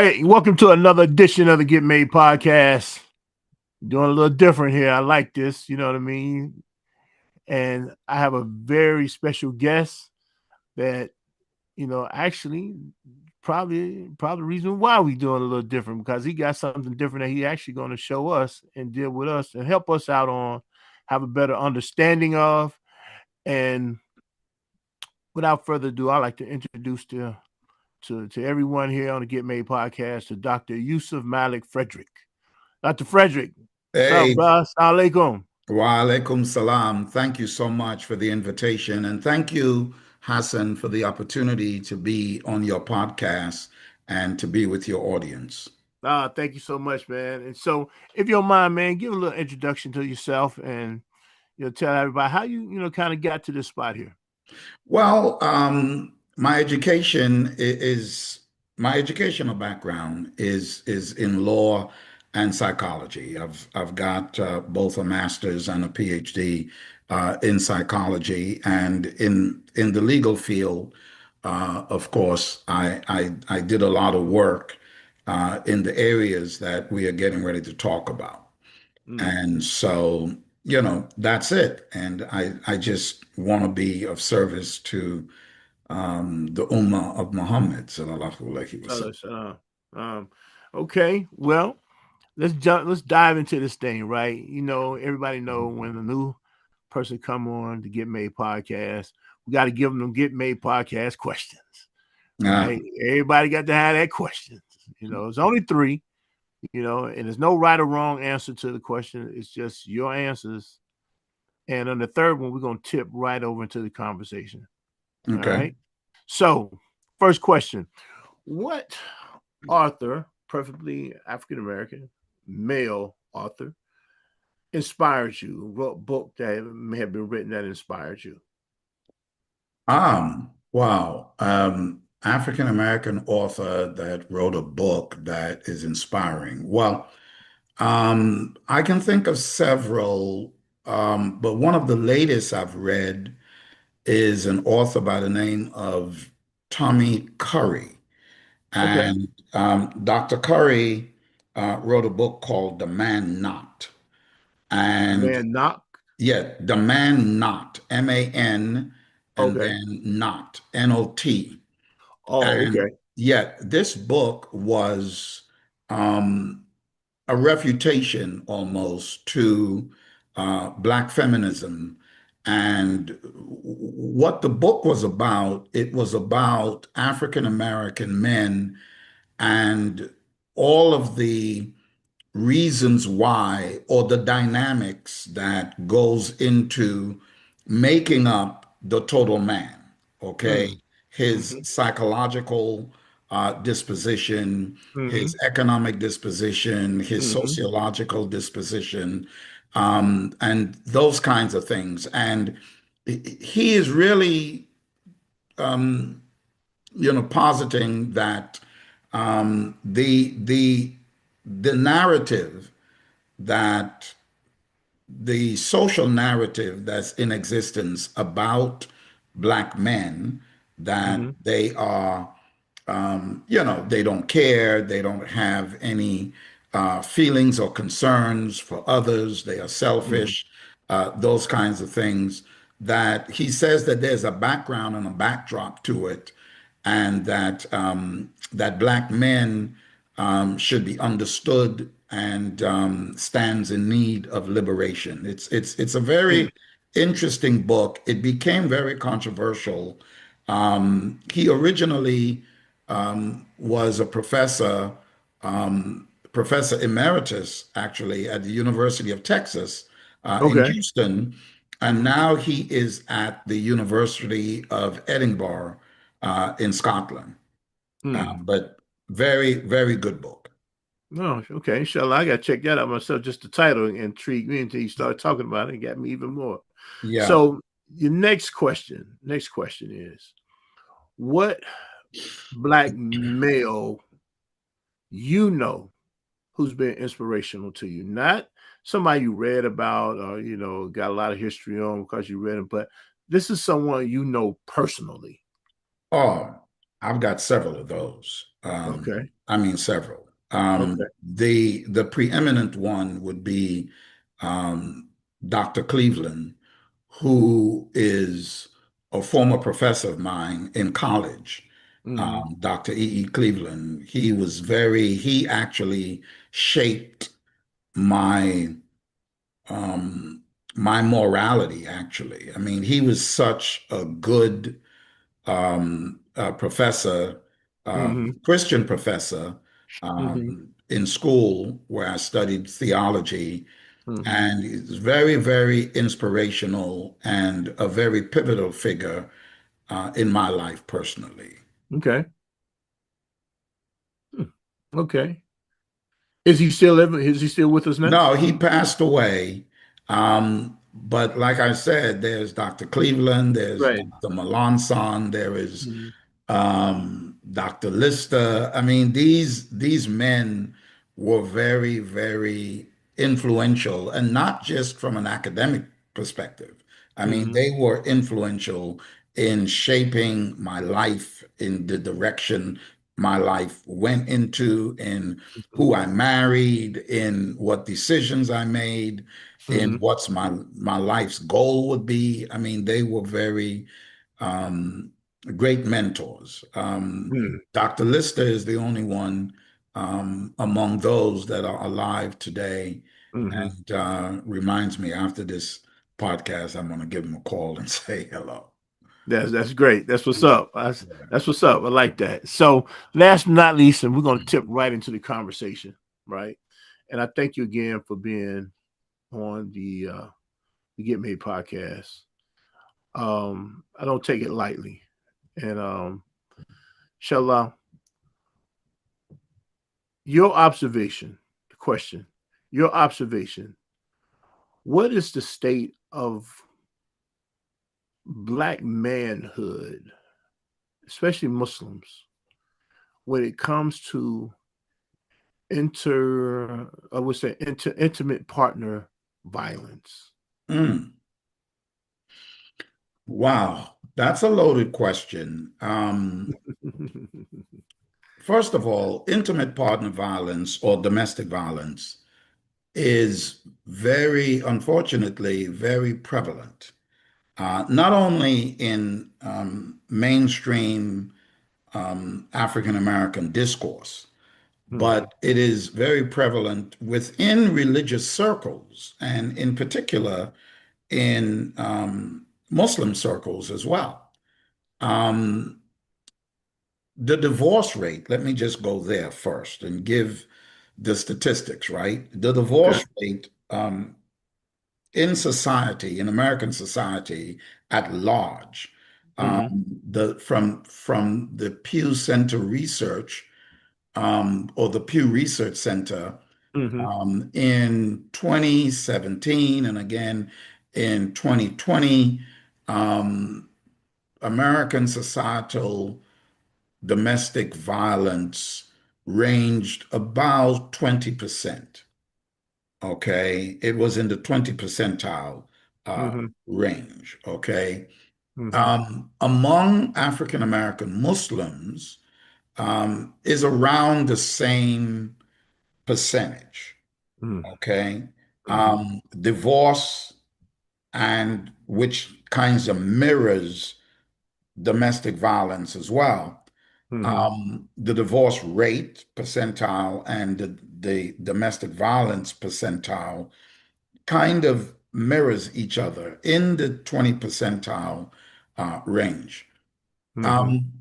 Hey, welcome to another edition of the Get Made podcast. Doing a little different here. I like this, you know what I mean? And I have a very special guest that, actually probably the reason why we doing a little different because he got something different that he actually going to show us and deal with us and help us out on have a better understanding of. And without further ado, I'd like to introduce to everyone here on the Get Made podcast to Dr. Yusuf Malik Frederick. Dr. Frederick, what's up, Hey, bro? Assalamu alaikum. wa alaikum salam. Thank you so much for the invitation. And thank you, Hassan, for the opportunity to be on your podcast and to be with your audience. Thank you so much, man. And so, if you don't mind, man, give a little introduction to yourself and tell everybody how you kind of got to this spot here. Well, my education is my educational background is in law and psychology. I've got both a master's and a PhD in psychology, and in the legal field. Of course, I did a lot of work in the areas that we are getting ready to talk about. Mm. And so, that's it. And I just want to be of service to the Ummah of Muhammad, sallallahu alaihi wasallam. Fellas, okay, well, let's dive into this thing, right? Everybody know when a new person come on to Get Made podcast, we got to give them Get Made podcast questions, Uh, right? Everybody got to have that questions. It's only three. And there's no right or wrong answer to the question. It's just your answers. And on the third one, we're going to tip right over into the conversation. All okay. right. So, first question: what author, preferably African American, male author, inspired you? Wrote a book that may have been written that inspired you? Wow. African American author that wrote a book that is inspiring. Well, I can think of several, but one of the latest I've read is an author by the name of Tommy Curry. Okay. And Dr. Curry wrote a book called The Man Not. The And man knock. yeah, The Man Not, M-A-N, and Okay. then Not, N-O-T. Oh, And okay. yet, this book was um, a refutation almost to Black feminism. And what the book was about, it was about African American men and all of the reasons why or the dynamics that goes into making up the total man, okay? Mm. His Mm-hmm. psychological disposition, Mm-hmm. his economic disposition, his Mm-hmm. sociological disposition, and those kinds of things. And he is really um, positing that the narrative that the social narrative that's in existence about Black men, that Mm-hmm. they are they don't care, they don't have any feelings or concerns for others, they are Mm-hmm. selfish, those kinds of things. That he says that there's a background and a backdrop to it, and that that Black men should be understood and stands in need of liberation. It's a Mm. very interesting book. It became very controversial. He originally was a professor emeritus, actually, at the University of Texas in Okay. Houston, and now he is at the University of Edinburgh in Scotland. Mm. But very, very good book. No, okay. Inshallah, I got to check that out myself. Just the title intrigued me until you started talking about it. It got me even more. Yeah. So, your next question is what Black male you know who's been inspirational to you? Not somebody you read about or, got a lot of history on because you read them, but this is someone you know personally. Oh. I've got several of those. Okay. I mean, several. Okay. The preeminent one would be um, Dr. Cleveland, who is a former professor of mine in college. Hmm. Dr. E. E. Cleveland. He actually shaped my um, my morality, actually. I mean, he was such a good professor, Hmm. Christian professor, Hmm. in school where I studied theology. Hmm. And he's very, very inspirational and a very pivotal figure in my life personally. Okay. Hmm. Okay. Is he still living? Is he still with us now? No, he passed away. But like I said, there's Dr. Cleveland, there's Right. Dr. Melanson, there is Hmm. Dr. Lister. I mean, these men were very, very influential, and not just from an academic perspective. I mean, Hmm. they were influential in shaping my life in the direction my life went into, in who I married, in what decisions I made, in Hmm. what's my life's goal would be. I mean, they were very um, great mentors. Hmm. Dr. Lister is the only one among those that are alive today, Hmm. and reminds me after this podcast, I'm going to give him a call and say hello. That's great. That's what's Yeah, up. That's what's up. I like that. So, last but not least, and we're going to tip right into the conversation, right? And I thank you again for being on the Get Made podcast. I don't take it lightly, and inshallah, your observation, the question, your observation. What is the state of black manhood, especially Muslims, when it comes to I would say intimate partner violence? Mm, wow, that's a loaded question. First of all, intimate partner violence or domestic violence is very, unfortunately, very prevalent, not only in mainstream African American discourse, Hmm. but it is very prevalent within religious circles, and in particular in Muslim circles as well. Um, the divorce rate, let me just go there first and give the statistics, right? The Okay. divorce rate in society, in American society at large, Hmm. from the Pew Center research or the Pew Research Center Hmm. in 2017 and again in 2020, um, American societal domestic violence ranged about 20%. Okay. It was in the 20 percentile Hmm. range. Okay. Hmm. Among African American Muslims is around the same percentage. Okay. Hmm. Divorce and which kinds of mirrors domestic violence as well. Hmm. The divorce rate percentile and the domestic violence percentile kind of mirrors each other in the 20 percentile range. Hmm. Um,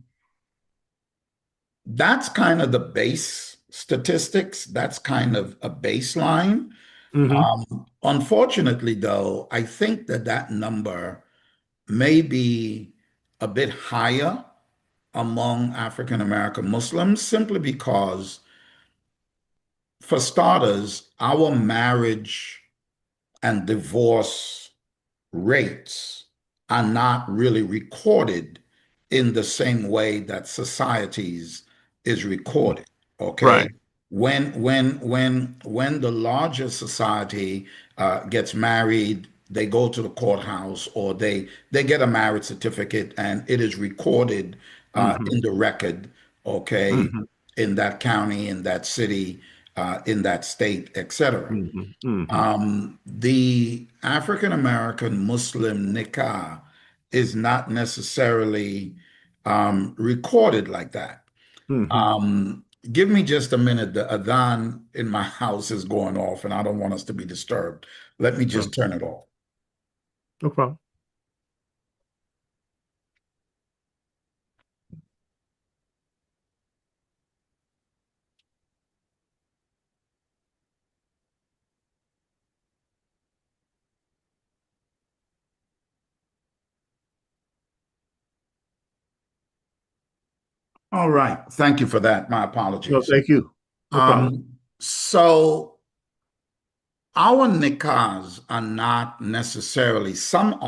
that's kind of the base statistics. That's kind of a baseline. Hmm. Unfortunately, though, I think that that number may be a bit higher among African American Muslims simply because, for starters, our marriage and divorce rates are not really recorded in the same way that societies is recorded. Okay. Right. When the larger society gets married, they go to the courthouse or they get a marriage certificate and it is recorded in the record, okay, Mm-hmm. in that county, in that city, in that state, etc. Mm-hmm. Mm-hmm. The African American Muslim nikah is not necessarily recorded like that. Mm-hmm. Um, Give me just a minute. The adhan in my house is going off, and I don't want us to be disturbed. Let me just turn it off. No problem. All right. Thank you for that. My No, apologies. thank you. No problem. So our nikas are not necessarily, some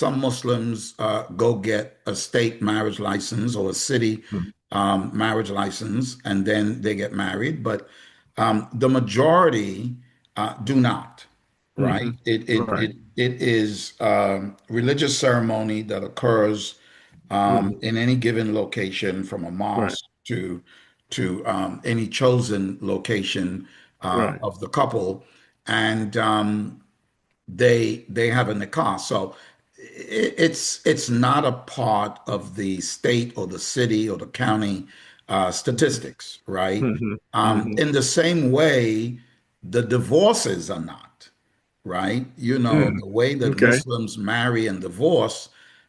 Muslims go get a state marriage license or a city Mm-hmm. marriage license, and then they get married. But the majority do not, right? Mm-hmm. Right. It is religious ceremony that occurs Mm-hmm. in any given location, from a Right. mosque to any chosen location Right. of the couple, and they have a nikah. So it's not a part of the state or the city or the county statistics, right? Mm-hmm. Mm-hmm. In the same way, the divorces are not, right? You know, the way Mm-hmm. that Okay. Muslims marry and divorce,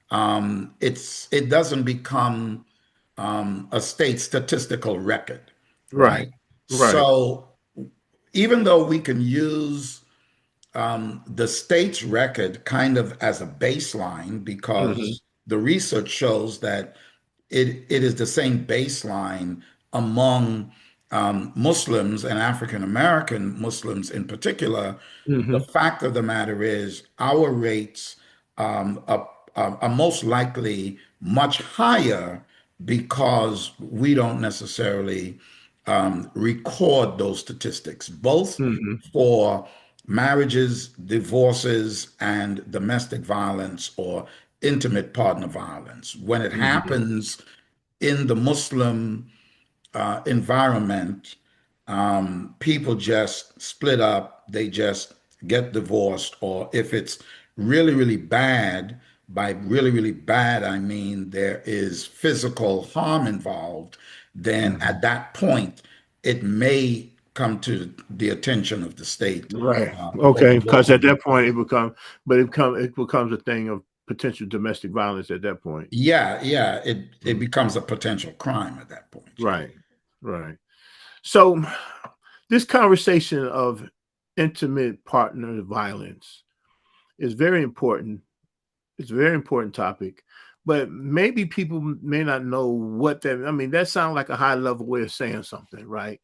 it doesn't become a state statistical record, Right. right? Right. So even though we can use the state's record kind of as a baseline, Mm-hmm. because the research shows that it is the same baseline among Muslims and African American Muslims in particular. The Mm-hmm. fact of the matter is, our rates are most likely much higher because we don't necessarily record those statistics, both Mm-hmm. for marriages, divorces, and domestic violence or intimate partner violence. When it Mm-hmm. happens in the Muslim environment, people just split up, they just get divorced, or if it's really, really bad, by really, really bad, I mean there is physical harm involved, then Mm-hmm. at that point, it may come to the attention of the state Right. or the Okay. Because at local. that point it becomes a thing of potential domestic violence at that point. Yeah, yeah, it Mm. becomes a potential crime at that point. Yeah. Right. Right. So this conversation of intimate partner violence is very important. It's a very important topic, but maybe people may not know what that. I mean, that sounds like a high level way of saying something, right?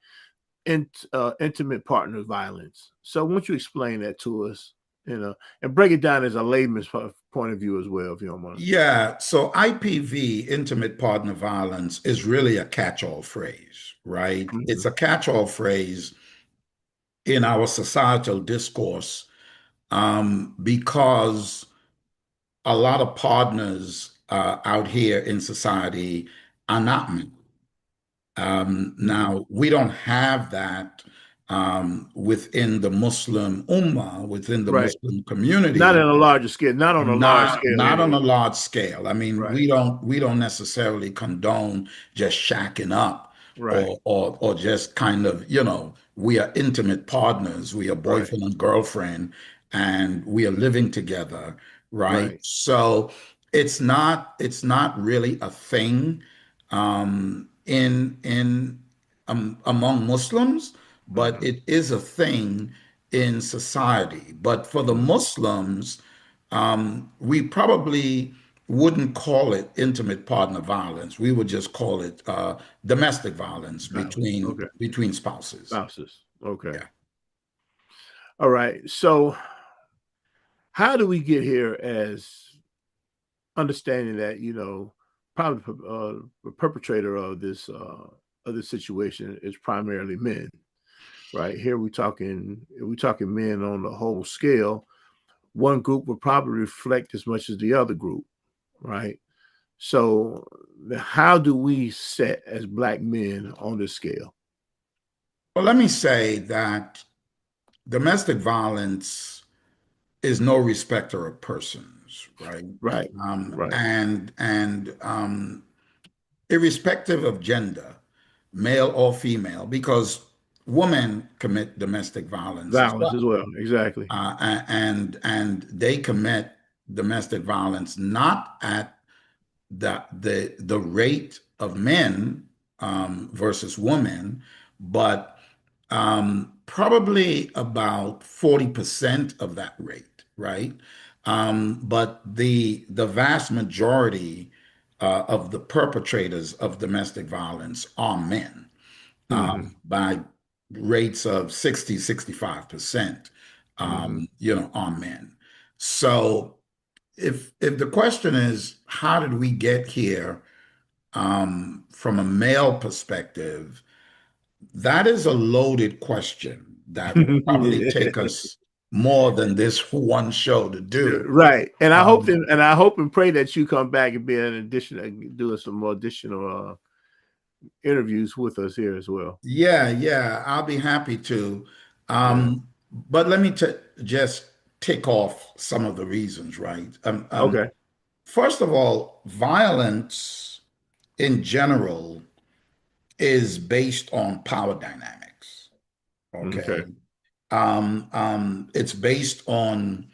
Intimate partner violence. So, won't you explain that to us? And break it down as a layman's point of view as well, if you don't mind. Yeah, so IPV, intimate partner violence, is really a catch-all phrase, right? Mm-hmm. It's a catch-all phrase in our societal discourse because a lot of partners out here in society are not men. Mm-hmm. Now, we don't have that within the Muslim ummah, within the Right. Muslim Not community. on a larger scale. Not on a large scale, Not on a anyway. large scale. I mean, Right. we don't necessarily condone just shacking up Right. or just kind of, we are intimate partners, we are Right. boyfriend and girlfriend, and we are living together, right? Right. So it's not really a thing in among Muslims, but Mm-hmm. it is a thing in society. But for the Mm-hmm. Muslims, we probably wouldn't call it intimate partner violence. We would just call it domestic violence Violence. Okay. between spouses. Spouses. Okay. Yeah. All right. So, how do we get here as understanding that probably the perpetrator of this situation is primarily men, right? Here we talking men on the whole scale. One group would probably reflect as much as the other group, right? So, how do we set as black men on this scale? Well, let me say that domestic violence is no respecter of persons, right? Right, right. And irrespective of gender, male or female, because women commit domestic violence as Violence as well, well. Exactly. and they commit domestic violence not at the rate of men versus women, but probably about 40% of that rate, right? But the vast majority of the perpetrators of domestic violence are men Hmm. by rates of 60, 65%, Hmm. are men. So if the question is, how did we get here from a male perspective, that is a loaded question that will probably take us more than this one show to do. Right. And Um, I hope and pray that you come back and be an addition, doing some more additional interviews with us here as well. yeah, yeah, I'll be happy to. Yeah. But let me just tick off some of the reasons, right? Okay. First of all, violence in general is based on power dynamics. Okay. Okay. It's based on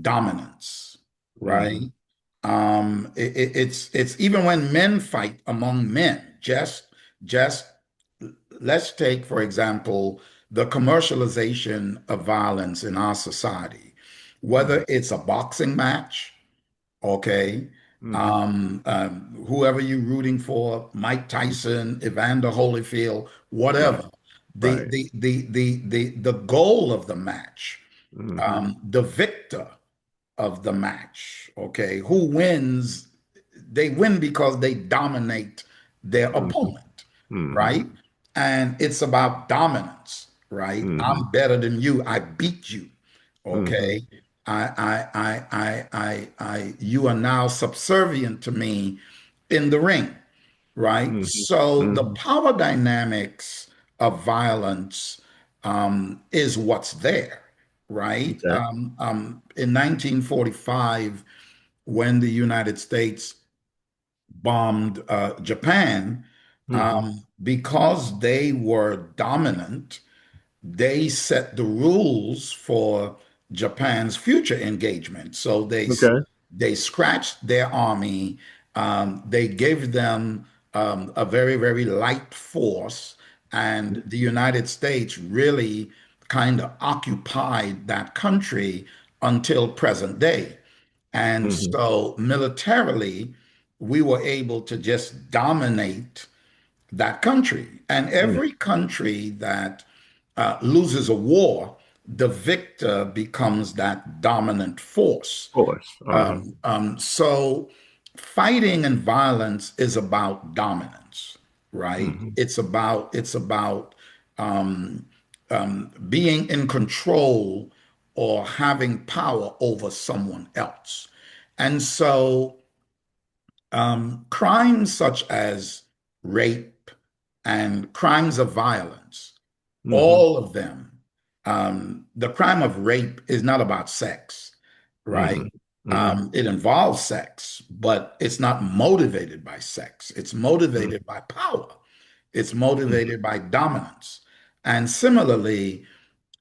dominance, Hmm. right? It's even when men fight among men. Just let's take, for example, the commercialization of violence in our society, Hmm. whether it's a boxing match, okay, Hmm. whoever you're rooting for, Mike Tyson, Evander Holyfield, Right. whatever. The Right. the goal of the match, Hmm. the victor of the match, okay, who wins? They win because they dominate their Hmm. opponent, Hmm. right? And it's about dominance, right? Hmm. I'm better than you. I beat you, Hmm. okay? You are now subservient to me in the ring, right? Hmm. So the Hmm. power dynamics of violence is what's there, right? Okay. In 1945, when the United States bombed Japan, Hmm. because they were dominant, they set the rules for Japan's future engagement. So Okay. they scratched their army. They gave them a very, very light force, and the United States really kind of occupied that country until present day. And Hmm. so militarily, we were able to just dominate that country. And Hmm. every country that loses a war, the victor becomes that dominant force. Of course. Uh-huh. So fighting and violence is about dominance, right? Hmm. It's about being in control or having power over someone else. And so crimes such as rape and crimes of violence, Hmm. all of them, the crime of rape is not about sex, right? Hmm. Hmm. It involves sex, but it's not motivated by sex. It's motivated by power. It's Hmm. motivated by dominance. And similarly,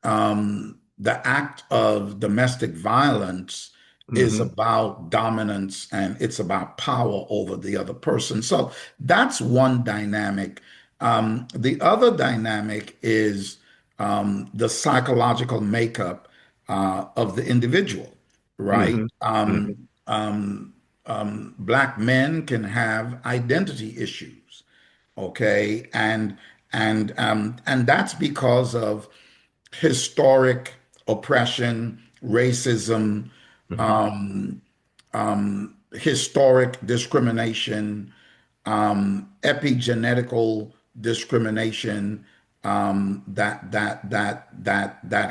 the act of domestic violence is Hmm. about dominance and it's about power over the other person. So that's one dynamic. The other dynamic is the psychological makeup of the individual, right? Hmm. Hmm. Black men can have identity issues, okay, and that's because of historic oppression, racism, Hmm. historic discrimination, epigenetical discrimination that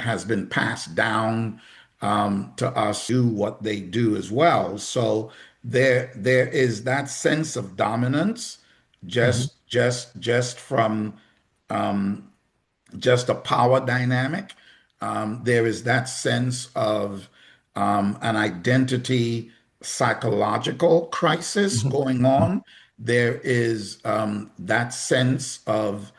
has been passed down to us do what they do as well. So there is that sense of dominance Mhm. just from just a power dynamic. There is that sense of an identity psychological crisis Mhm. going on. There is that sense of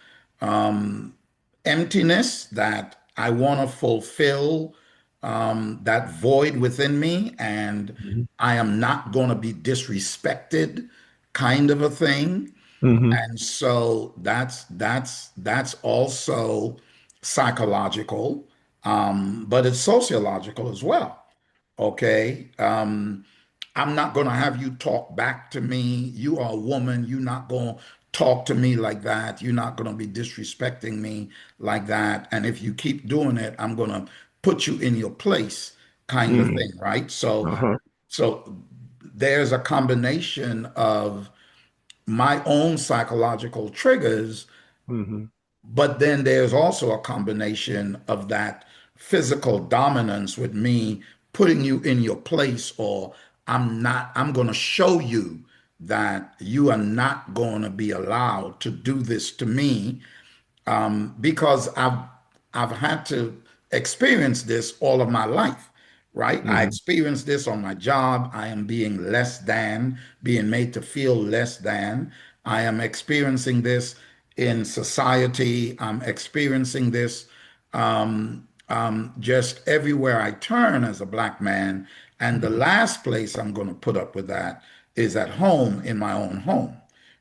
emptiness that I want to fulfill, that void within me, and Mhm. I am not going to be disrespected, kind of a thing. Mhm. And so that's also psychological, but it's sociological as well. Okay. I'm not going to have you talk back to me. You are a woman. You're not going to talk to me like that. You're not going to be disrespecting me like that. And if you keep doing it, I'm going to put you in your place, kind of Mhm. thing, right? So, Uh-huh. so there's a combination of my own psychological triggers, Mhm. but then there's also a combination of that physical dominance with me putting you in your place, or I'm going to show you that you are not going to be allowed to do this to me, because I've had to experience this all of my life, right? I Mhm. experienced this on my job. I am being less than, being made to feel less than. I am experiencing this in society. I'm experiencing this just everywhere I turn as a black man. And the Mhm. last place I'm going to put up with that is at home, in my own home,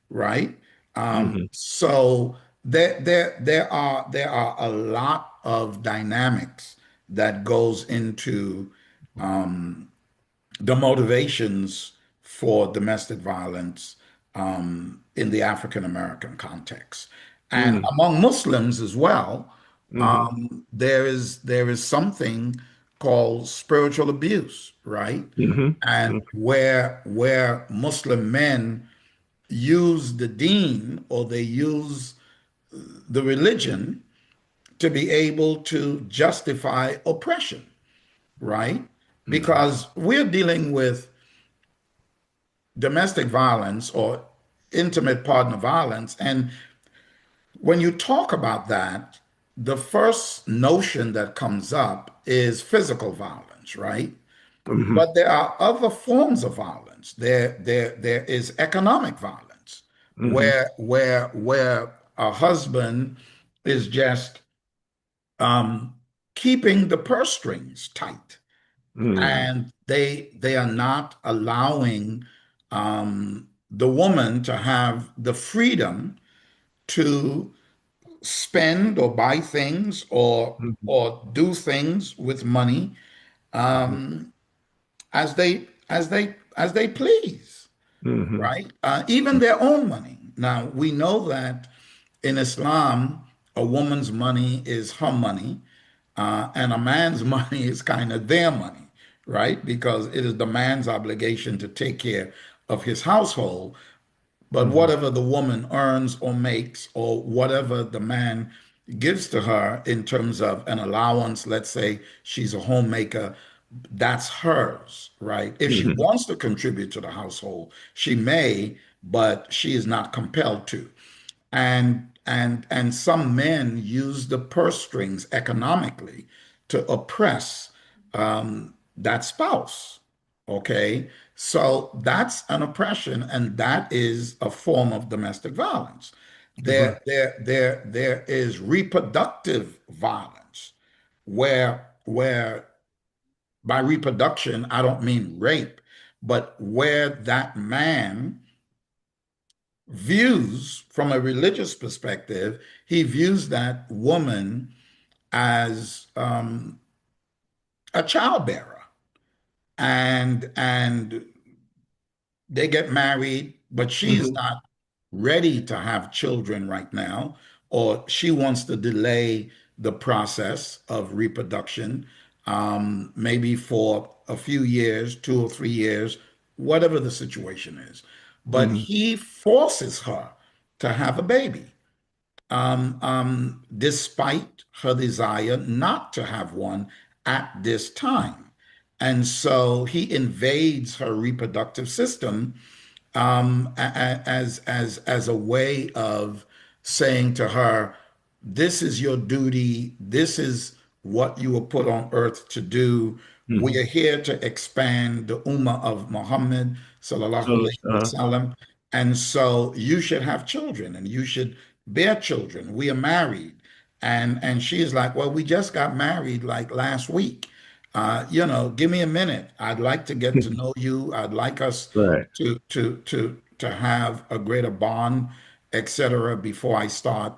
right? Mhm. So there are a lot of dynamics that goes into the motivations for domestic violence in the African American context, and Mhm. among Muslims as well. Mhm. There is something called spiritual abuse, right? Mhm. And where Muslim men use the deen, or they use the religion to be able to justify oppression, right? Mhm. Because we're dealing with domestic violence or intimate partner violence. And when you talk about that, the first notion that comes up is physical violence, right? Mhm. But there are other forms of violence. There is economic violence, Mhm. where a husband is just um, keeping the purse strings tight, Mhm. and they are not allowing the woman to have the freedom to spend or buy things, Mhm. or do things with money Mhm. as they please, Mhm. right? Even their own money. Now we know that in Islam, a woman's money is her money, and a man's money is kind of their money, right? Because it is the man's obligation to take care of his household. But Mhm. whatever the woman earns or makes, or whatever the man gives to her in terms of an allowance, let's say she's a homemaker, that's hers, right? If she Mhm. wants to contribute to the household, she may, but she is not compelled to. And some men use the purse strings economically to oppress that spouse. Okay, so that's an oppression, and that is a form of domestic violence. Right. There is reproductive violence, where by reproduction I don't mean rape, but where that man views from a religious perspective, he views that woman as a childbearer, and they get married, but she's Mhm. not ready to have children right now, or she wants to delay the process of reproduction, maybe for a few years, 2 or 3 years, whatever the situation is. But Mhm. he forces her to have a baby, despite her desire not to have one at this time. And so he invades her reproductive system as a way of saying to her, "This is your duty. This is what you were put on earth to do. We Hmm. are here to expand the ummah of Muhammad sallallahu So, alaihi wasallam, and so you should have children and you should bear children. We are married." And she is like, "Well, we just got married like last week. Give me a minute. I'd like to get to know you. I'd like us right. to have a greater bond, etc., before I start,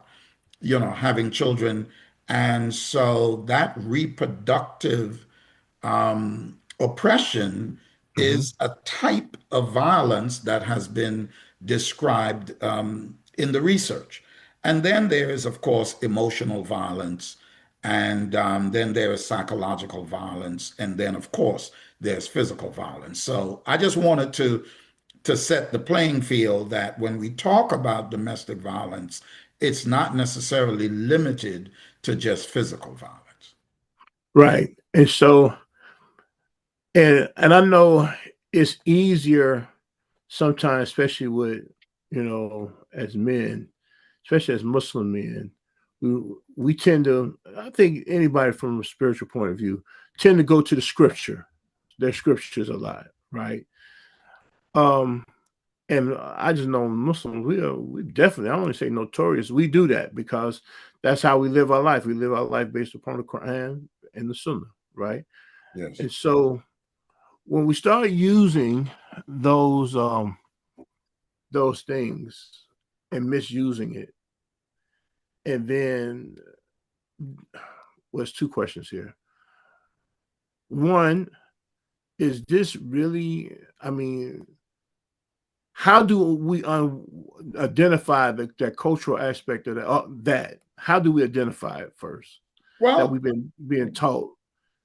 having children." And so that reproductive oppression Hmm. is a type of violence that has been described in the research. And then there is, of course, emotional violence. And then there is psychological violence. And then, of course, there's physical violence. So I just wanted to set the playing field that when we talk about domestic violence, it's not necessarily limited to just physical violence. Right. And so, and I know it's easier sometimes, especially with, as men, especially as Muslim men, we tend to, I think anybody from a spiritual point of view, tend to go to the scripture, their scriptures a lot, right? Um, and I just know Muslims, we definitely, I don't want to say notorious, we do that because that's how we live our life. We live our life based upon the Quran and the Sunnah, right? Yes. And so when we start using those um those things and misusing it, and then well, there's two questions here. One, is this really, I mean, how do we identify that cultural aspect of that? How do we identify it first? That Well, we've been being taught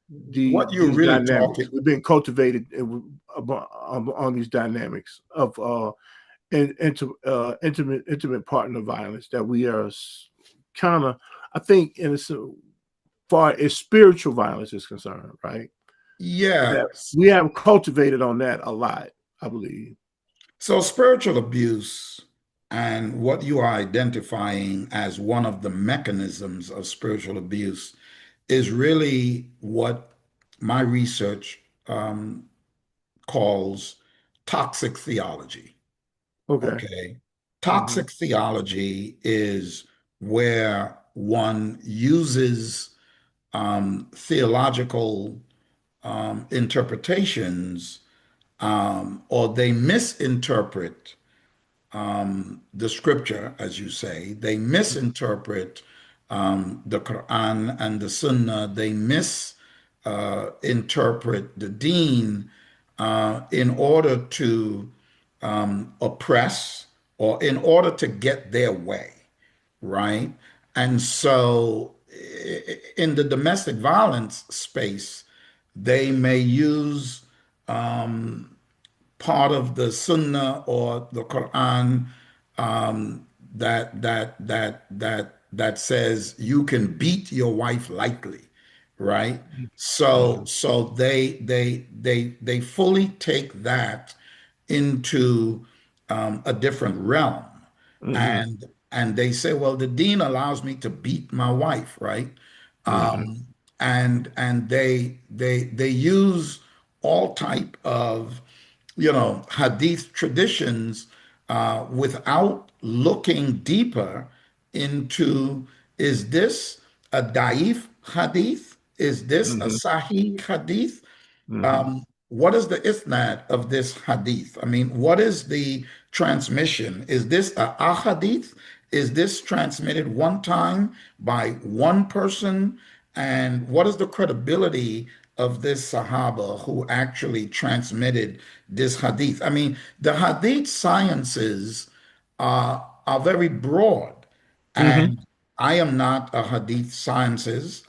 what you're these really dynamics. talking, We've been cultivated on these dynamics of intimate partner violence that we are kind of, I think, in as far as spiritual violence is concerned, right? yeah. That we have cultivated on that a lot, I believe. So spiritual abuse and what you are identifying as one of the mechanisms of spiritual abuse is really what my research calls toxic theology. Okay. Okay. Hmm. Toxic theology is where one uses theological interpretations, or they misinterpret the scripture, as you say. They misinterpret the Quran and the Sunnah. They misinterpret the Deen in order to oppress or in order to get their way, right? And so in the domestic violence space, they may use part of the Sunnah or the Quran that says you can beat your wife lightly, right? So Hmm. so they fully take that into a different realm, Hmm. and they say, well, the Dean allows me to beat my wife, right? Hmm. And they use all type of hadith traditions without looking deeper into, is this a daif hadith? Is this a Hmm. sahih hadith? Hmm. What is the isnad of this hadith? I mean, what is the transmission? Is this a ahadith? Is this transmitted one time by one person? And what is the credibility of this Sahaba who actually transmitted this hadith? I mean, the hadith sciences are very broad. Hmm. And I am not a hadith sciences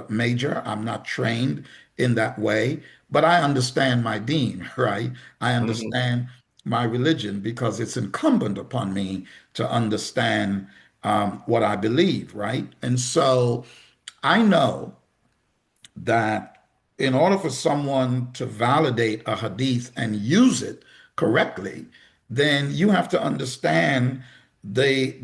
major. I'm not trained in that way, but I understand my deen, right? I Hmm. understand my religion because it's incumbent upon me to understand what I believe, right? And so I know that in order for someone to validate a hadith and use it correctly, then you have to understand the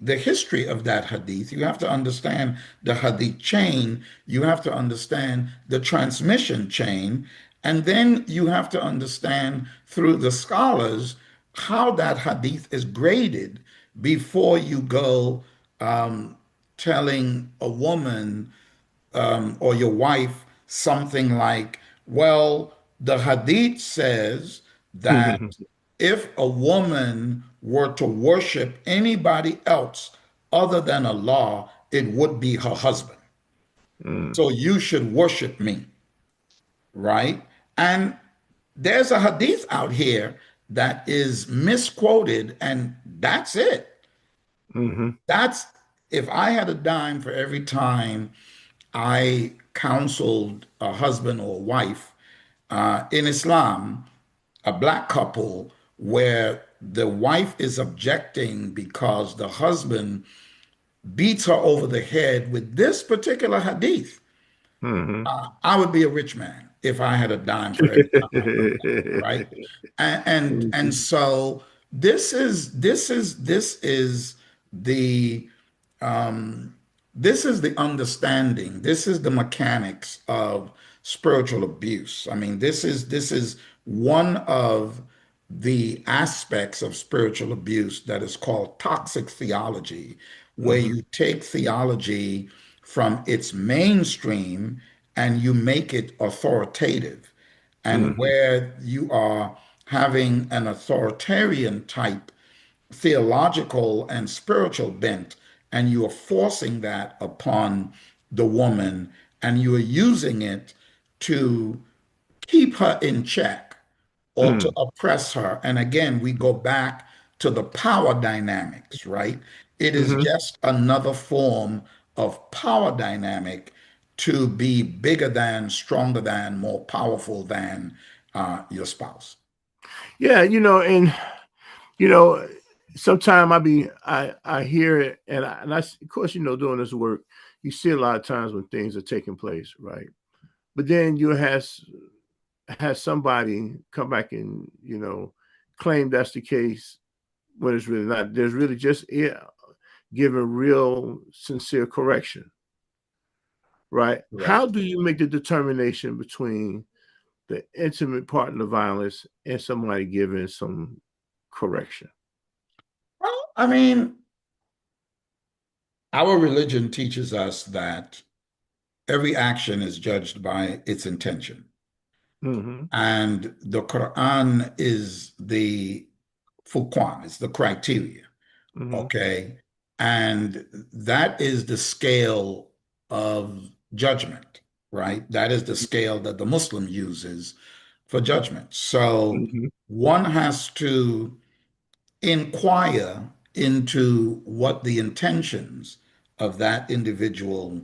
history of that hadith. You have to understand the hadith chain. You have to understand the transmission chain. And then you have to understand through the scholars how that hadith is graded before you go telling a woman or your wife something like, well, the hadith says that if a woman were to worship anybody else other than Allah, it would be her husband. Mm, So you should worship me, right? And there's a hadith out here that is misquoted, and that's it. mhm, That's if I had a dime for every time I counseled a husband or wife in Islam, a black couple, where the wife is objecting because the husband beats her over the head with this particular hadith. mhm. I would be a rich man if I had a dime for every time I heard that, right? And Mhm, so this is the um, this is the understanding. This is the mechanics of spiritual abuse. I mean, this is one of the aspects of spiritual abuse that is called toxic theology, where mhm, you take theology from its mainstream and you make it authoritative, and mhm, where you are having an authoritarian type theological and spiritual bent, and you are forcing that upon the woman, and you are using it to keep her in check or to mm, oppress her. And again, we go back to the power dynamics, right? It is mhm. just another form of power dynamic to be bigger than, stronger than, more powerful than your spouse. Yeah, and you know, sometimes I hear it, of course, doing this work, you see a lot of times when things are taking place, right? But then you has somebody come back and claim that's the case when it's really not. There's really just giving real sincere correction, right? How Correct. do you make the determination between the intimate partner violence and somebody giving some correction? Well, I mean, our religion teaches us that every action is judged by its intention. Mm-hmm. And the Quran is the Fuqan, it's the criteria. Mm-hmm. Okay. And that is the scale of judgment, right? That is the scale that the Muslim uses for judgment. So Mm-hmm. one has to inquire into what the intentions of that individual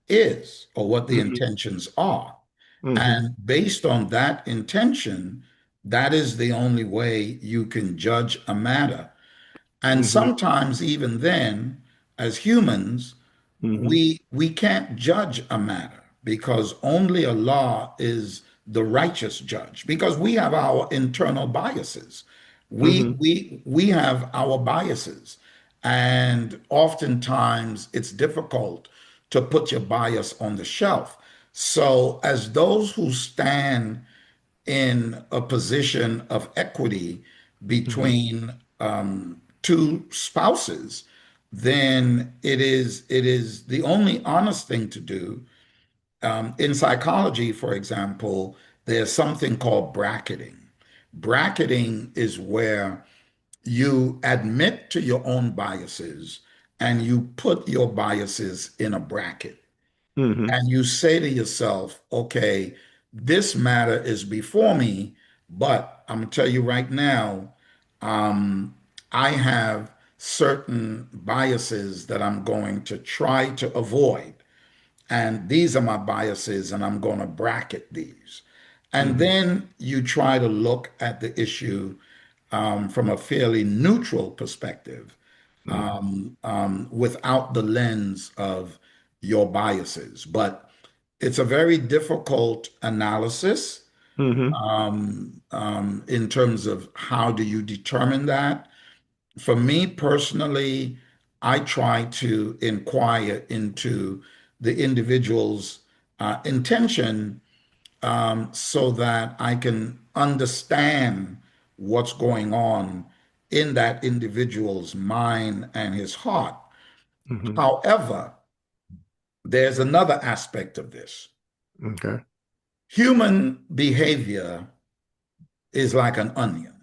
is or what the Mm-hmm. intentions are. Mm-hmm. And based on that intention, that is the only way you can judge a matter. And Mm-hmm. sometimes even then, as humans, Mm-hmm. we can't judge a matter because only Allah is the righteous judge because we have our internal biases. Mm-hmm. We have our biases. And oftentimes it's difficult to put your bias on the shelf. So as those who stand in a position of equity Mm-hmm. between two spouses, then it is the only honest thing to do. In psychology, for example, there's something called bracketing. Bracketing is where you admit to your own biases and you put your biases in a bracket Mm-hmm. and you say to yourself, okay, this matter is before me, but I'm gonna tell you right now, um, I have certain biases that I'm going to try to avoid. And these are my biases, and I'm going to bracket these. And Mm-hmm. then you try to look at the issue from a fairly neutral perspective, Mm-hmm. without the lens of your biases. But it's a very difficult analysis Hmm. in terms of how do you determine that. For me personally, I try to inquire into the individual's intention so that I can understand what's going on in that individual's mind and his heart. Hmm. However, there's another aspect of this. Okay. Human behavior is like an onion.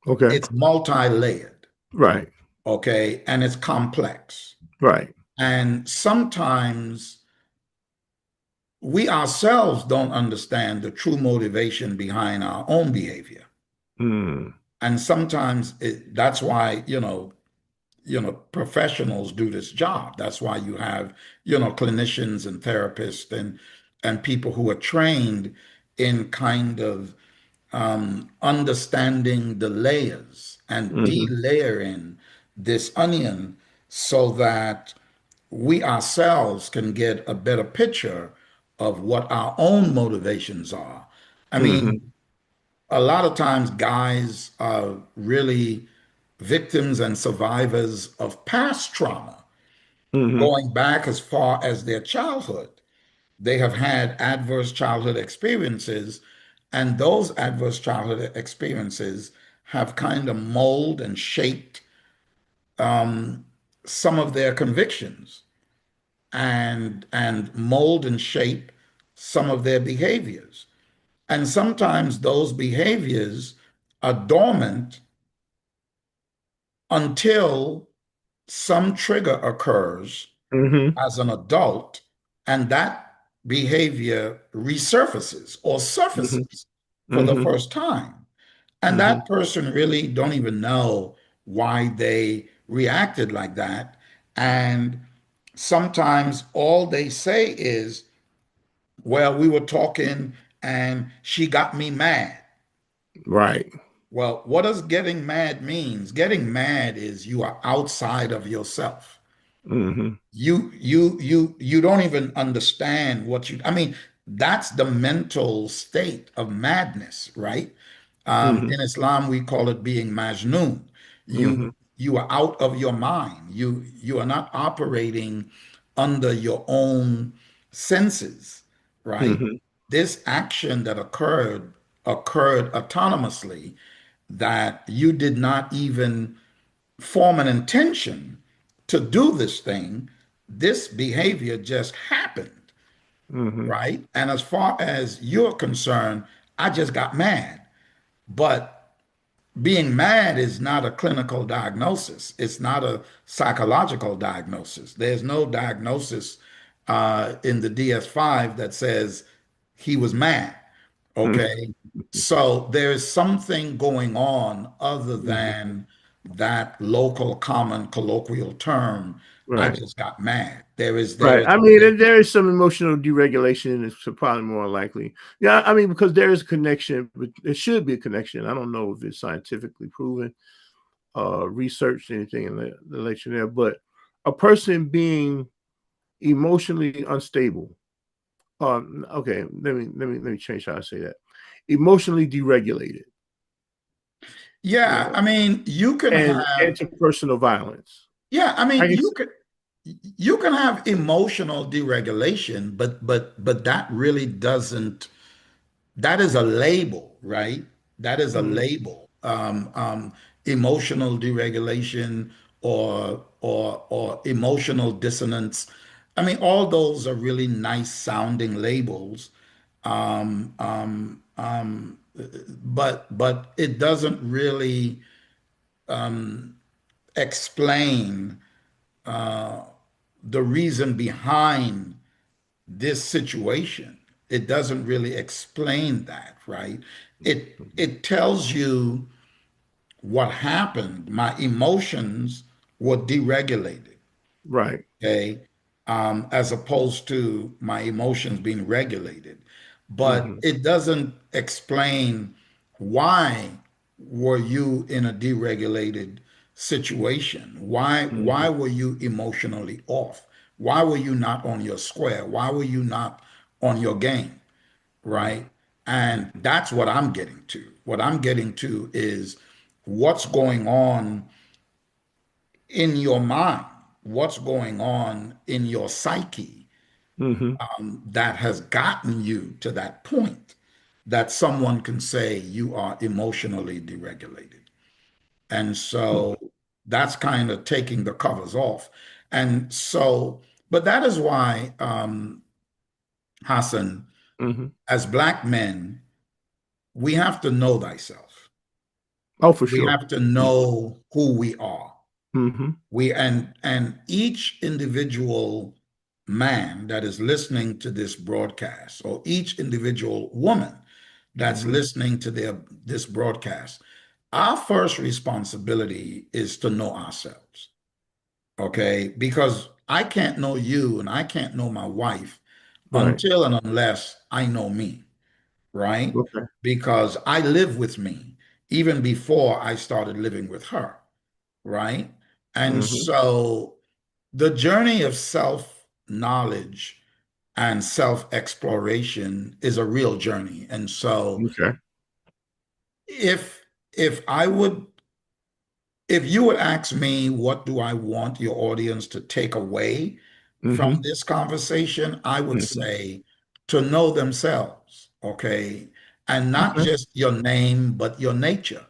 Okay. It's multi-layered, Right. okay, and it's complex. Right. And sometimes we ourselves don't understand the true motivation behind our own behavior. Mm. And sometimes that's why, professionals do this job. That's why you have, clinicians and therapists and people who are trained in kind of understanding the layers and Hmm. delayering this onion so that we ourselves can get a better picture of what our own motivations are. I mean, Hmm. a lot of times guys are really victims and survivors of past trauma, Hmm. going back as far as their childhood. They have had adverse childhood experiences, and those adverse childhood experiences have kind of molded and shaped some of their convictions and mold and shape some of their behaviors. And sometimes those behaviors are dormant until some trigger occurs Hmm. as an adult, and that behavior resurfaces or Hmm. surfaces for the Hmm. first time. And Hmm. that person really don't even know why they reacted like that. And sometimes all they say is, well, we were talking and she got me mad. Right. Well, what does getting mad means? Getting mad is you are outside of yourself. Hmm. You don't even understand what you, I mean, that's the mental state of madness, right? Hmm. In Islam, we call it being majnoon. Hmm. You are out of your mind. You are not operating under your own senses, right? Hmm. This action that occurred autonomously, that you did not even form an intention to do this thing. This behavior just happened, Hmm. right? And as far as you're concerned, I just got mad. But being mad is not a clinical diagnosis. It's not a psychological diagnosis. There's no diagnosis in the DS5 that says he was mad. Okay. So there is something going on other Hmm. than that local common colloquial term. I Right. just got mad. There Right. is I mean, there is some emotional deregulation. It's probably more likely. Yeah. I mean, because there is a connection, but there should be a connection. I don't know if it's scientifically proven, researched, anything in the relation there, but a person being emotionally unstable. Okay. Let me change how I say that. Emotionally deregulated. You yeah, know, I mean, you can and have interpersonal violence. yeah, I I mean, guess. you can have emotional deregulation, but that really doesn't, that is a label, right? That is a Mhm. label. Emotional deregulation or emotional dissonance. I mean, all those are really nice sounding labels. Um, um, um, but it doesn't really explain the reason behind this situation. It doesn't really explain that, right? It tells you what happened. My emotions were deregulated, Right. okay, as opposed to my emotions being regulated. But Hmm. it doesn't explain why were you in a deregulated situation? Why Hmm. were you emotionally off? Why were you not on your square? Why were you not on your game, right? And that's what I'm getting to. What I'm getting to is what's going on in your mind, what's going on in your psyche, Mm-hmm. that has gotten you to that point that someone can say you are emotionally deregulated. And so that's kind of taking the covers off. And so, but that is why, Hassan, Mm-hmm. as Black men, we have to know thyself. Oh, for We sure. have to know who we are. Mm-hmm. And each individual man that is listening to this broadcast, or each individual woman that's Mm-hmm. listening to this broadcast, our first responsibility is to know ourselves. Okay? Because I can't know you and I can't know my wife Right. until and unless I know me, right? Okay. Because I live with me even before I started living with her, right? And Mm-hmm. so the journey of self knowledge and self exploration is a real journey. And so Okay. if if I would if you would ask me, what do I want your audience to take away from Mm-hmm. this conversation, I would Mm-hmm. say to know themselves, okay? And not Okay. just your name, but your nature,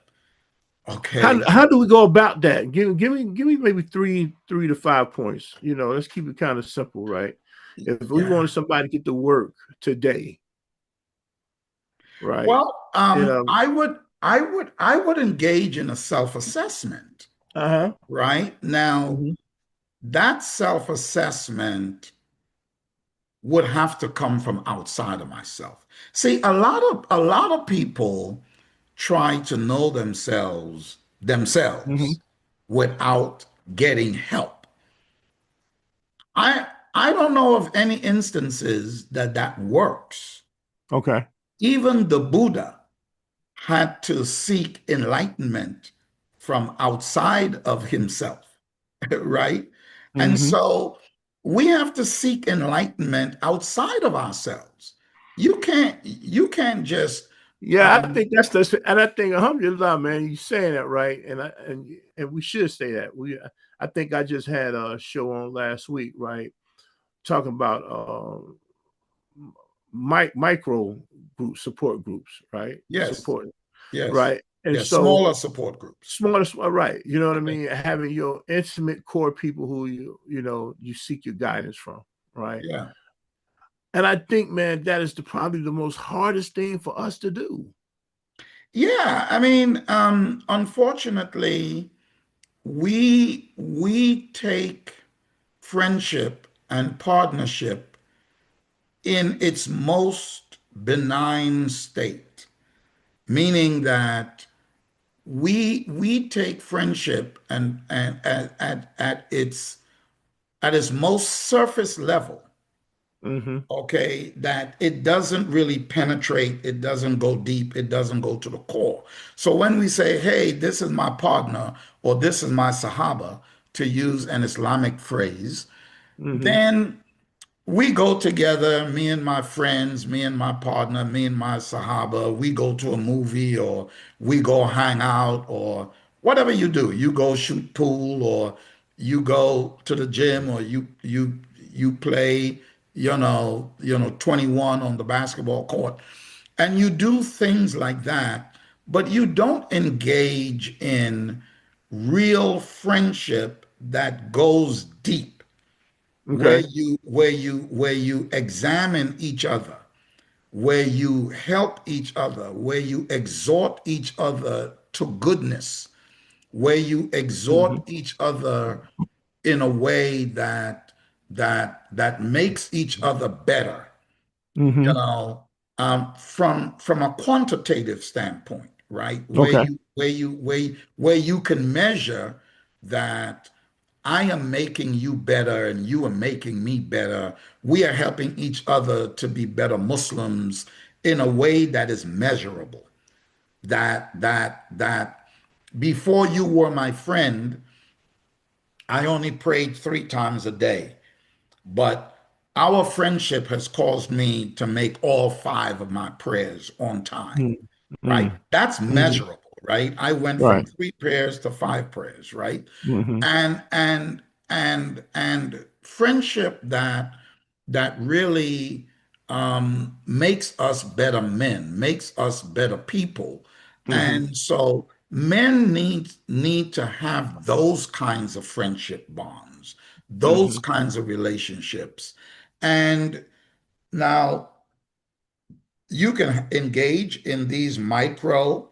okay? How do we go about that? Give me maybe three to 5 points. Let's keep it kind of simple, right? If we Yeah. wanted somebody to get to work today, right? Well, You know, I would engage in a self-assessment, uh-huh. right? Now, Mm-hmm. that self-assessment would have to come from outside of myself. See, a lot of people try to know themselves Mm-hmm. without getting help. I don't know of any instances that that works. Okay. Even the Buddha had to seek enlightenment from outside of himself, right? And Mm-hmm. so we have to seek enlightenment outside of ourselves. You can't just Yeah, I um, think and I think alhamdulillah, man, you saying that right. And we should say that. I think I just had a show on last week, right? Talking about micro group support groups, right? yes, Support, yes, right? And yes, so smaller support groups. smallest, right? You know what I mean? Having your intimate core people who you seek your guidance from, right? Yeah. And I think, man, that is probably the most hardest thing for us to do. Yeah, I mean, unfortunately, we take friendship and partnership in its most benign state, meaning that we take friendship and at its most surface level, Mm-hmm. okay, that it doesn't really penetrate, it doesn't go deep, it doesn't go to the core. So when we say, hey, this is my partner, or this is my sahaba, to use an Islamic phrase, Mm-hmm. then we go together, me and my friends, me and my partner, me and my Sahaba. We go to a movie, or we go hang out, or whatever you do. You go shoot pool, or you go to the gym, or you play, 21 on the basketball court. And you do things like that, but you don't engage in real friendship that goes deep, where Okay. you examine each other, where you help each other, where you exhort each other to goodness, where you exhort Mm-hmm. each other in a way that makes each other better, you Mm-hmm. know, from a quantitative standpoint, right? Where Okay. you can measure that I am making you better and you are making me better. We are helping each other to be better Muslims in a way that is measurable. That before you were my friend, I only prayed 3 times a day. But our friendship has caused me to make all five of my prayers on time, Mm, right? mm, That's mhm. measurable, right? I went from Right. three prayers to five prayers, right? Hmm. And friendship that really makes us better men, makes us better people. Hmm. And so men need to have those kinds of friendship bonds, those Hmm. kinds of relationships. And now you can engage in these micro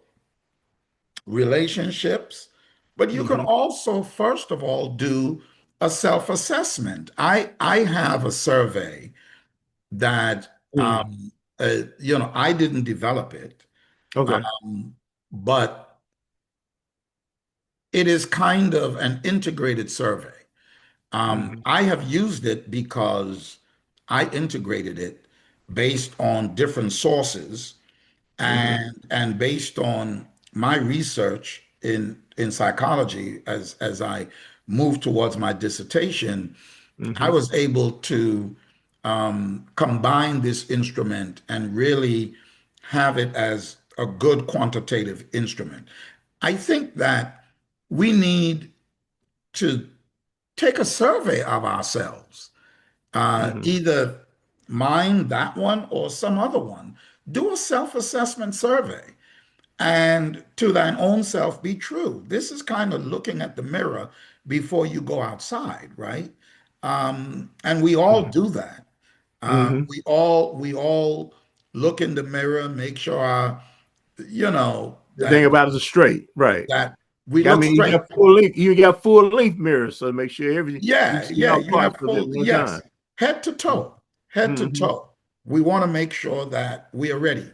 relationships, but you can Hmm. also, first of all, do a self-assessment. I have a survey that Mm. I didn't develop it, Okay. um, but it is kind of an integrated survey. Hmm. I have used it because I integrated it based on different sources Hmm. and based on my research in psychology as I moved towards my dissertation, I Hmm. was able to combine this instrument and really have it as a good quantitative instrument. I think that we need to take a survey of ourselves, Hmm. either mine, that one, or some other one. Do a self-assessment survey and to thine own self be true. This is kind of looking at the mirror before you go outside, right? And we all do that. Hmm. We all look in the mirror, make sure The thing about it is straight, right? that we I look mean, you straight. got full length. You got full length mirrors, so make sure everything you Yeah, see yeah, all you parts have of it at full, one yes, time. head to toe, head to Hmm. toe. We want to make sure that we are ready.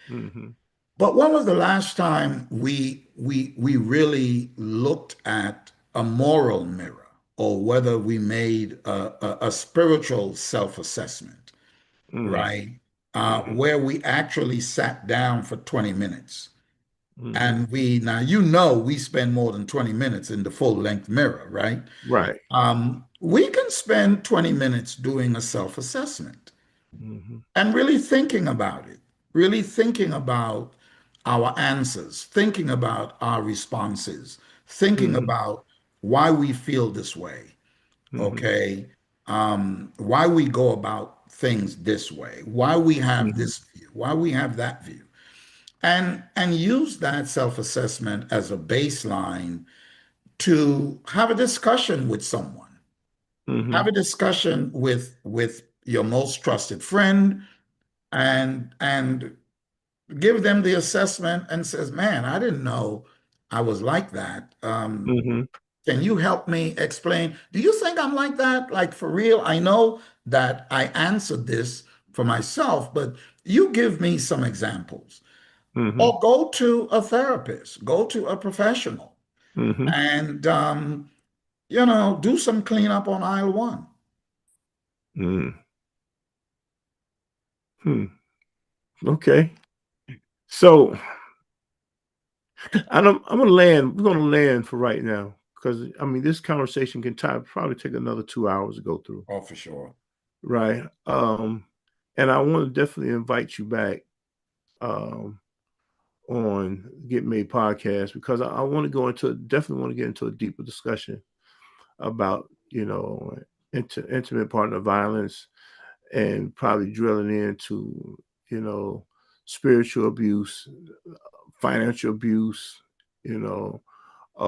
Hmm. But when was the last time we really looked at a moral mirror or whether we made a spiritual self-assessment, Hmm. right? Hmm. Where we actually sat down for 20 minutes. Hmm. And now we spend more than 20 minutes in the full-length mirror, right? Right. We can spend 20 minutes doing a self-assessment Hmm. and really thinking about it, really thinking about our answers, thinking about our responses, thinking Hmm. about why we feel this way, Hmm. okay? Why we go about things this way, why we have Hmm. this view, why we have that view, and use that self-assessment as a baseline to have a discussion with someone, have Hmm. a discussion with your most trusted friend, and give them the assessment and says, man, I didn't know I was like that. Hmm. Can you help me explain? Do you think I'm like that? Like for real? I know that I answered this for myself, but you give me some examples. Hmm. Or go to a therapist, go to a professional, Hmm. and do some cleanup on aisle one. Hmm. Hmm. Okay. So I'm gonna land. We're gonna land for right now because I mean this conversation can probably take another 2 hours to go through, Oh, for sure. right? And I want to definitely invite you back um, on Get Made podcast because I want to go into definitely want to get into a deeper discussion about intimate partner violence and probably drilling into you know spiritual abuse, financial abuse, you know,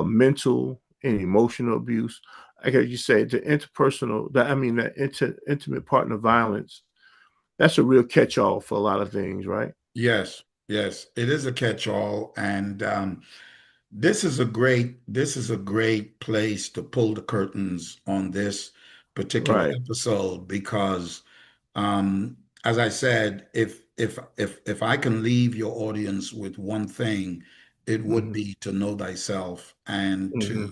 mental and emotional abuse. Like you say, the interpersonal, that intimate partner violence. That's a real catch-all for a lot of things, right? Yes, yes, it is a catch-all, and this is a great place to pull the curtains on this particular Right. episode because, um, as I said, if I can leave your audience with one thing, it would Hmm. be to know thyself and to Hmm.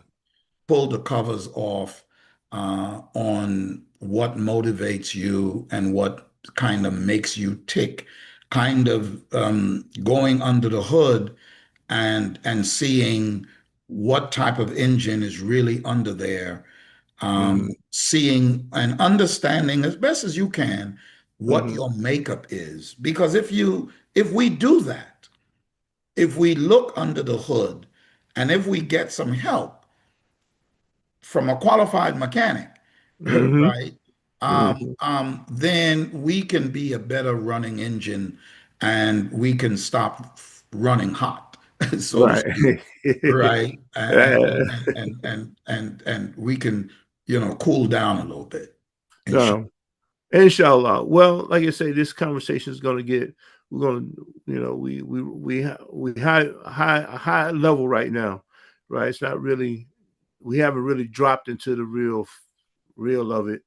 pull the covers off on what motivates you and what kind of makes you tick, kind of going under the hood and seeing what type of engine is really under there seeing and understanding as best as you can what Mm-hmm. your makeup is. Because if we do that, if we look under the hood, and if we get some help from a qualified mechanic, Mm-hmm. right? Mm-hmm. Then we can be a better running engine, and we can stop running hot, so to Right. speak, right? And we can, cool down a little bit. And No. Inshallah. Well, like I say, this conversation is going to get. We're going to, we high level right now, right? It's not really. We haven't really dropped into the real of it.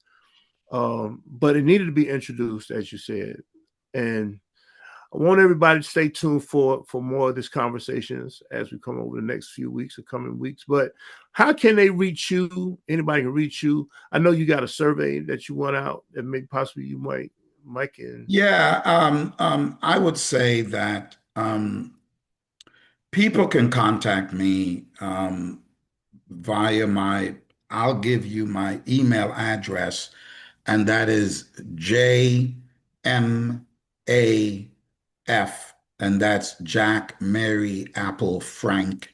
But it needed to be introduced, as you said, and I want everybody to stay tuned for more of these conversations as we come over the next few weeks or coming weeks. But how can they reach you? Anybody can reach you. I know you got a survey that you want out that maybe possibly you might can. yeah, I would say that people can contact me via I'll give you my email address, and that is JMAF, and that's Jack, Mary, Apple, Frank,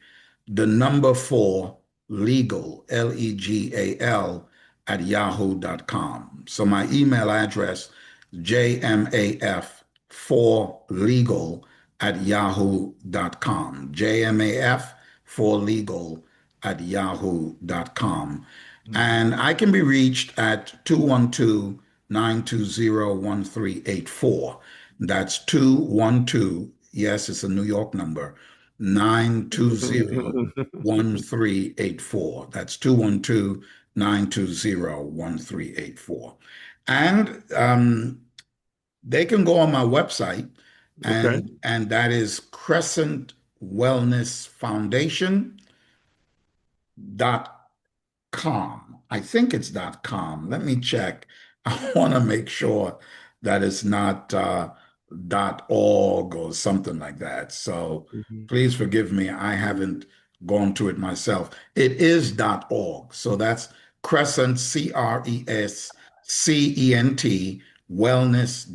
the number four, legal, legal, at yahoo.com. So my email address, jmaf4legal at yahoo.com. jmaf4legal at yahoo.com. And I can be reached at 212-920-1384. That's 212, yes, it's a New York number, 920-1384. That's 212-920-1384. And they can go on my website, Okay. and that is Crescent Wellness Foundation .com. I think it's .com. Let me check. I want to make sure that it's not .org or something like that. So Mm-hmm. please forgive me. I haven't gone to it myself. It is .org. So that's Crescent, Crescent, Wellness, Wellness,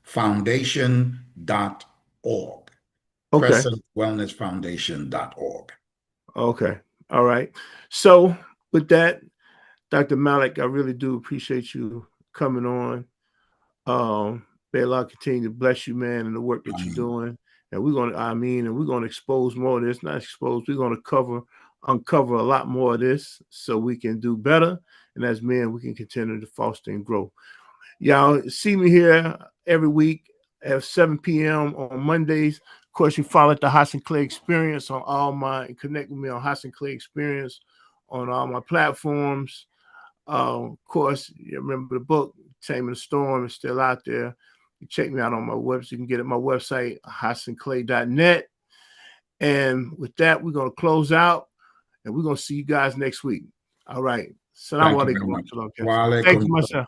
Foundation.org. Okay. CrescentWellnessFoundation.org. Okay. All right. So with that, Dr. Malik, I really do appreciate you coming on. May Allah continue to bless you, man, and the work that I you're mean, doing. And we're gonna expose more of this, not expose, we're gonna uncover a lot more of this so we can do better. And as men, we can continue to foster and grow. Y'all see me here every week at 7 p.m. on Mondays. Of course, you follow the Hassan Clay Experience on connect with me on Hassan Clay Experience on all my platforms. Of course, you remember the book, Taming the Storm, is still out there. You check me out on my website. You can get it at my website, hassanclay.net. And with that, we're going to close out, and we're going to see you guys next week. All right. Salaam thank you very alaikum. much. Thank you, Wa myself.